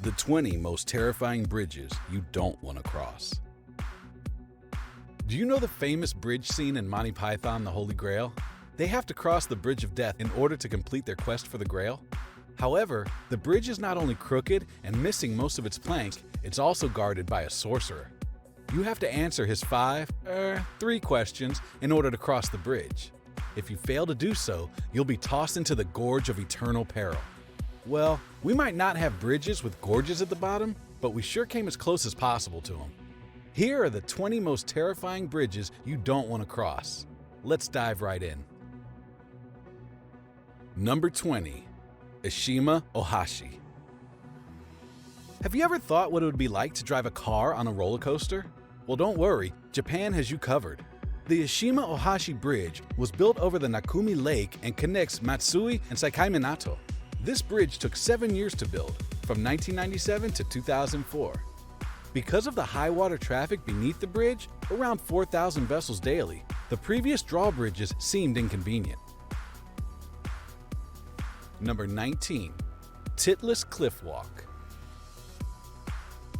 The 20 most terrifying bridges you don't want to cross. Do you know the famous bridge scene in Monty Python, The Holy Grail? They have to cross the Bridge of Death in order to complete their quest for the Grail. However, the bridge is not only crooked and missing most of its planks, it's also guarded by a sorcerer. You have to answer his three questions in order to cross the bridge. If you fail to do so, you'll be tossed into the Gorge of Eternal Peril. Well, we might not have bridges with gorges at the bottom, but we sure came as close as possible to them. Here are the 20 most terrifying bridges you don't want to cross. Let's dive right in. Number 20. Eshima Ohashi. Have you ever thought what it would be like to drive a car on a roller coaster? Well, don't worry, Japan has you covered. The Eshima Ohashi Bridge was built over the Nakumi Lake and connects Matsui and Saikai Minato. This bridge took 7 years to build, from 1997 to 2004. Because of the high water traffic beneath the bridge, around 4,000 vessels daily, the previous drawbridges seemed inconvenient. Number 19. Titlis Cliff Walk.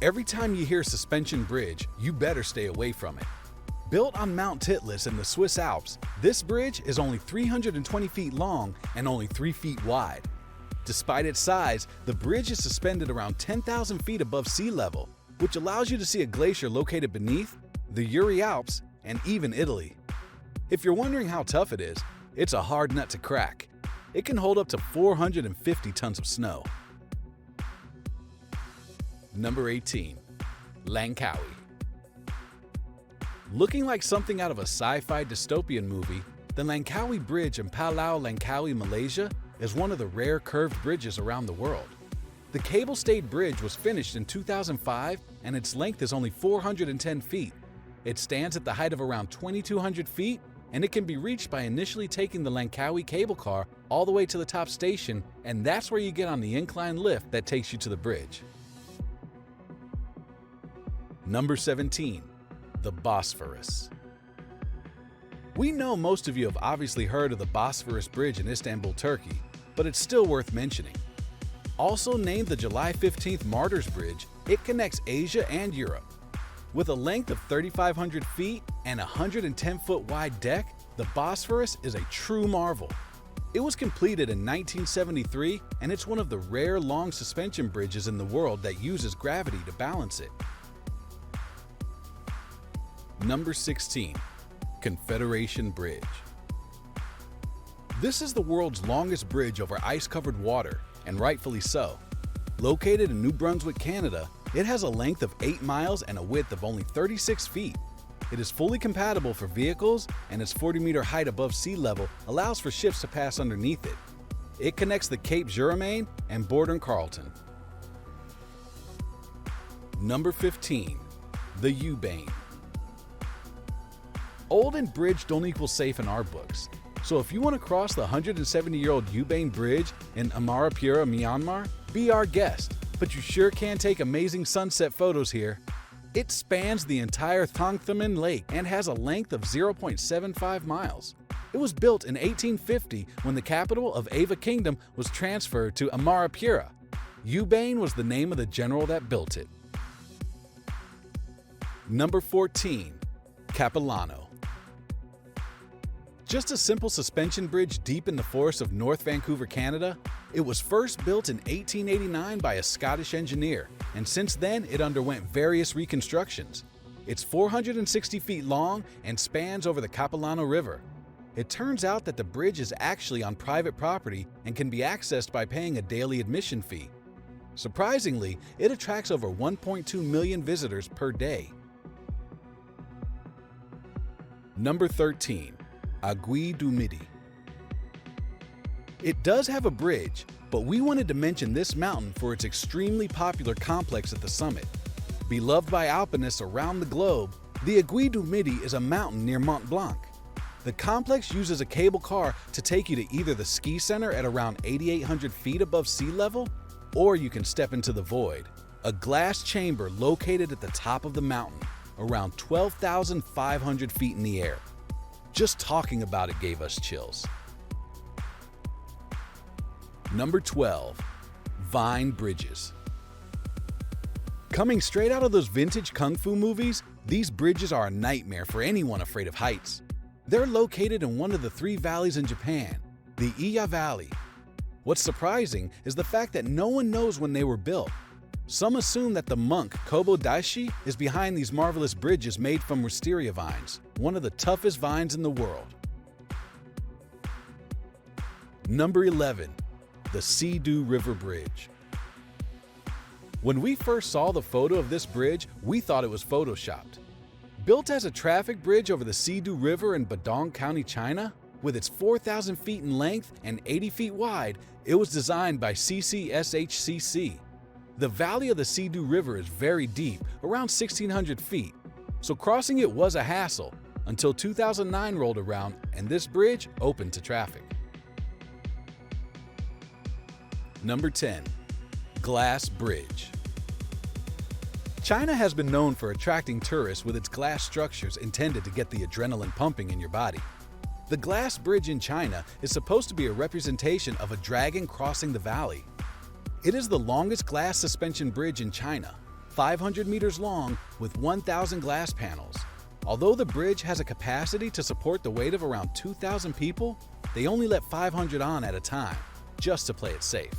Every time you hear suspension bridge, you better stay away from it. Built on Mount Titlis in the Swiss Alps, this bridge is only 320 feet long and only 3 feet wide. Despite its size, the bridge is suspended around 10,000 feet above sea level, which allows you to see a glacier located beneath, the Uri Alps, and even Italy. If you're wondering how tough it is, it's a hard nut to crack. It can hold up to 450 tons of snow. Number 18. Langkawi. Looking like something out of a sci-fi dystopian movie, the Langkawi Bridge in Palau, Langkawi, Malaysia is one of the rare curved bridges around the world. The cable-stayed bridge was finished in 2005 and its length is only 410 feet. It stands at the height of around 2,200 feet and it can be reached by initially taking the Langkawi cable car all the way to the top station, and that's where you get on the incline lift that takes you to the bridge. Number 17. The Bosphorus. We know most of you have obviously heard of the Bosphorus Bridge in Istanbul, Turkey, but it's still worth mentioning. Also named the July 15th Martyrs Bridge, it connects Asia and Europe. With a length of 3,500 feet and a 110-foot wide deck, the Bosphorus is a true marvel. It was completed in 1973, and it's one of the rare long suspension bridges in the world that uses gravity to balance it. Number 16. Confederation Bridge. This is the world's longest bridge over ice-covered water, and rightfully so. Located in New Brunswick, Canada, it has a length of 8 miles and a width of only 36 feet. It is fully compatible for vehicles, and its 40-meter height above sea level allows for ships to pass underneath it. It connects the Cape Girarmain and Bordern Carleton. Number 15. The U-Bahn. Old and bridge don't equal safe in our books. So if you want to cross the 170-year-old U-Bahn Bridge in Amarapura, Myanmar, be our guest. But you sure can take amazing sunset photos here. It spans the entire Thongthamin Lake and has a length of 0.75 miles. It was built in 1850 when the capital of Ava Kingdom was transferred to Amarapura. U-Bahn was the name of the general that built it. Number 14. Capilano. Just a simple suspension bridge deep in the forests of North Vancouver, Canada, it was first built in 1889 by a Scottish engineer, and since then it underwent various reconstructions. It's 460 feet long and spans over the Capilano River. It turns out that the bridge is actually on private property and can be accessed by paying a daily admission fee. Surprisingly, it attracts over 1.2 million visitors per day. Number 13. Aiguille du Midi. It does have a bridge, but we wanted to mention this mountain for its extremely popular complex at the summit. Beloved by alpinists around the globe, the Aiguille du Midi is a mountain near Mont Blanc. The complex uses a cable car to take you to either the ski center at around 8,800 feet above sea level, or you can step into the Void, a glass chamber located at the top of the mountain, around 12,500 feet in the air. Just talking about it gave us chills. Number 12. Vine Bridges. Coming straight out of those vintage kung fu movies, these bridges are a nightmare for anyone afraid of heights. They're located in one of the 3 valleys in Japan, the Iya Valley. What's surprising is the fact that no one knows when they were built. Some assume that the monk Kobo Daishi is behind these marvelous bridges made from wisteria vines, one of the toughest vines in the world. Number 11. The Sidu River Bridge. When we first saw the photo of this bridge, we thought it was photoshopped. Built as a traffic bridge over the Sidu River in Badong County, China, with its 4,000 feet in length and 80 feet wide, it was designed by CCSHCC. The valley of the Sidu River is very deep, around 1,600 feet, so crossing it was a hassle until 2009 rolled around and this bridge opened to traffic. Number 10. Glass Bridge. China has been known for attracting tourists with its glass structures intended to get the adrenaline pumping in your body. The glass bridge in China is supposed to be a representation of a dragon crossing the valley. It is the longest glass suspension bridge in China, 500 meters long with 1,000 glass panels. Although the bridge has a capacity to support the weight of around 2,000 people, they only let 500 on at a time, just to play it safe.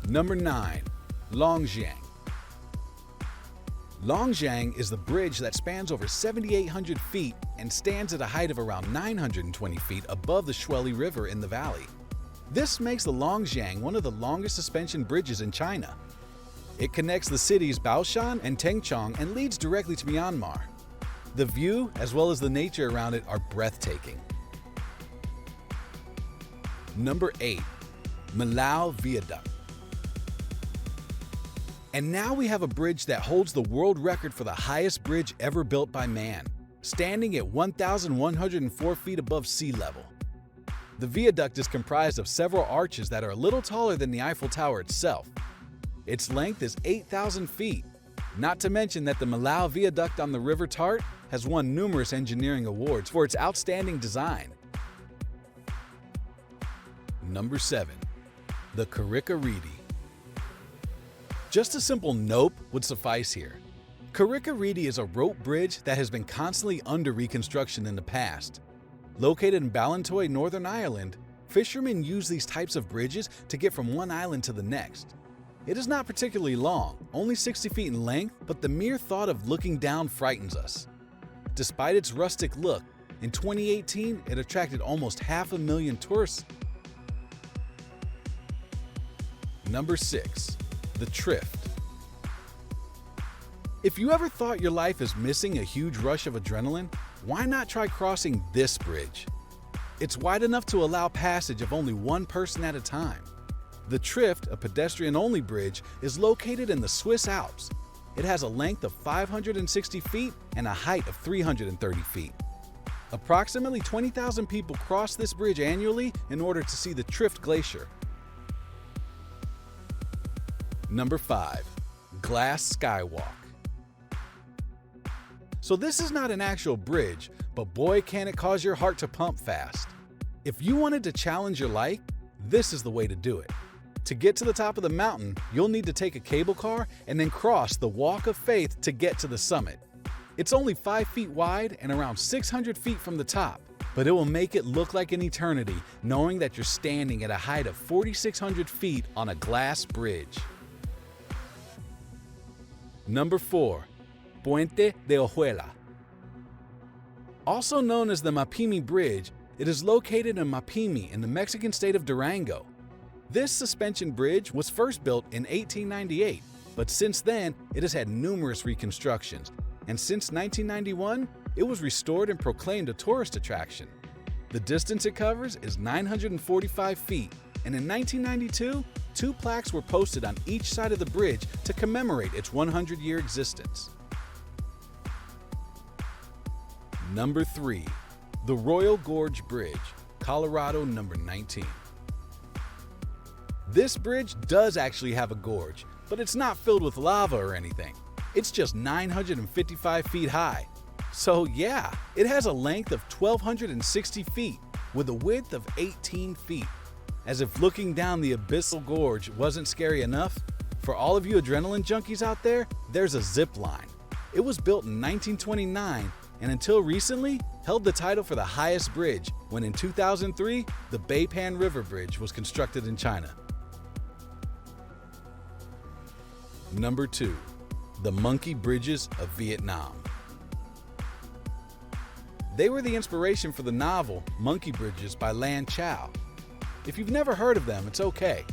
Number 9. Longjiang. Longjiang is the bridge that spans over 7,800 feet and stands at a height of around 920 feet above the Shuili River in the valley. This makes the Longjiang one of the longest suspension bridges in China. It connects the cities Baoshan and Tengchong and leads directly to Myanmar. The view, as well as the nature around it, are breathtaking. Number 8. Milao Viaduct. And now we have a bridge that holds the world record for the highest bridge ever built by man, standing at 1,104 feet above sea level. The viaduct is comprised of several arches that are a little taller than the Eiffel Tower itself. Its length is 8,000 feet, not to mention that the Milao Viaduct on the River Tart has won numerous engineering awards for its outstanding design. Number 7. The Kirikiriti. Just a simple nope would suffice here. Kirikiriti is a rope bridge that has been constantly under reconstruction in the past. Located in Ballintoy, Northern Ireland, fishermen use these types of bridges to get from one island to the next. It is not particularly long, only 60 feet in length, but the mere thought of looking down frightens us. Despite its rustic look, in 2018 it attracted almost 500,000 tourists. Number 6. The Trift. If you ever thought your life is missing a huge rush of adrenaline, why not try crossing this bridge? It's wide enough to allow passage of only one person at a time. The Trift, a pedestrian-only bridge, is located in the Swiss Alps. It has a length of 560 feet and a height of 330 feet. Approximately 20,000 people cross this bridge annually in order to see the Trift Glacier. Number 5. Glass Skywalk. So this is not an actual bridge, but boy can it cause your heart to pump fast. If you wanted to challenge your life, this is the way to do it. To get to the top of the mountain, you'll need to take a cable car and then cross the Walk of Faith to get to the summit. It's only 5 feet wide and around 600 feet from the top, but it will make it look like an eternity knowing that you're standing at a height of 4,600 feet on a glass bridge. Number 4. Puente de Ojuela. Also known as the Mapimi Bridge, it is located in Mapimi in the Mexican state of Durango. This suspension bridge was first built in 1898, but since then it has had numerous reconstructions, and since 1991 it was restored and proclaimed a tourist attraction. The distance it covers is 945 feet, and in 1992, 2 plaques were posted on each side of the bridge to commemorate its 100-year existence. Number 3. The Royal Gorge Bridge, Colorado number 19. This bridge does actually have a gorge, but it's not filled with lava or anything. It's just 955 feet high. So yeah, it has a length of 1,260 feet with a width of 18 feet. As if looking down the abyssal gorge wasn't scary enough, For all of you adrenaline junkies out there, there's a zip line. It was built in 1929 and until recently held the title for the highest bridge when in 2003, the Beipan River Bridge was constructed in China. Number 2. The Monkey Bridges of Vietnam. They were the inspiration for the novel Monkey Bridges by Lan Chow. If you've never heard of them, it's okay.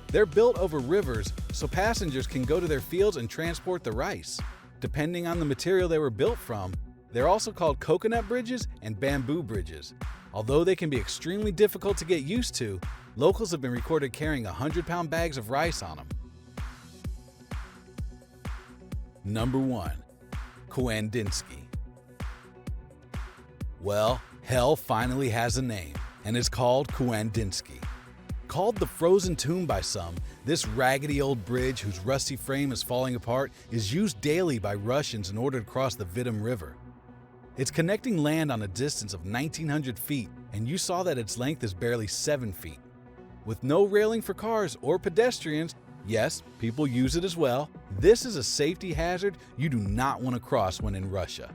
They're built over rivers so passengers can go to their fields and transport the rice. Depending on the material they were built from, they're also called coconut bridges and bamboo bridges. Although they can be extremely difficult to get used to, locals have been recorded carrying 100-pound bags of rice on them. Number 1. Kawandinski. Well, hell finally has a name, and is called Kawandinski. Called the Frozen Tomb by some, this raggedy old bridge whose rusty frame is falling apart is used daily by Russians in order to cross the Vitim River. It's connecting land on a distance of 1,900 feet, and you saw that its length is barely 7 feet. With no railing for cars or pedestrians, yes, people use it as well, this is a safety hazard you do not want to cross when in Russia.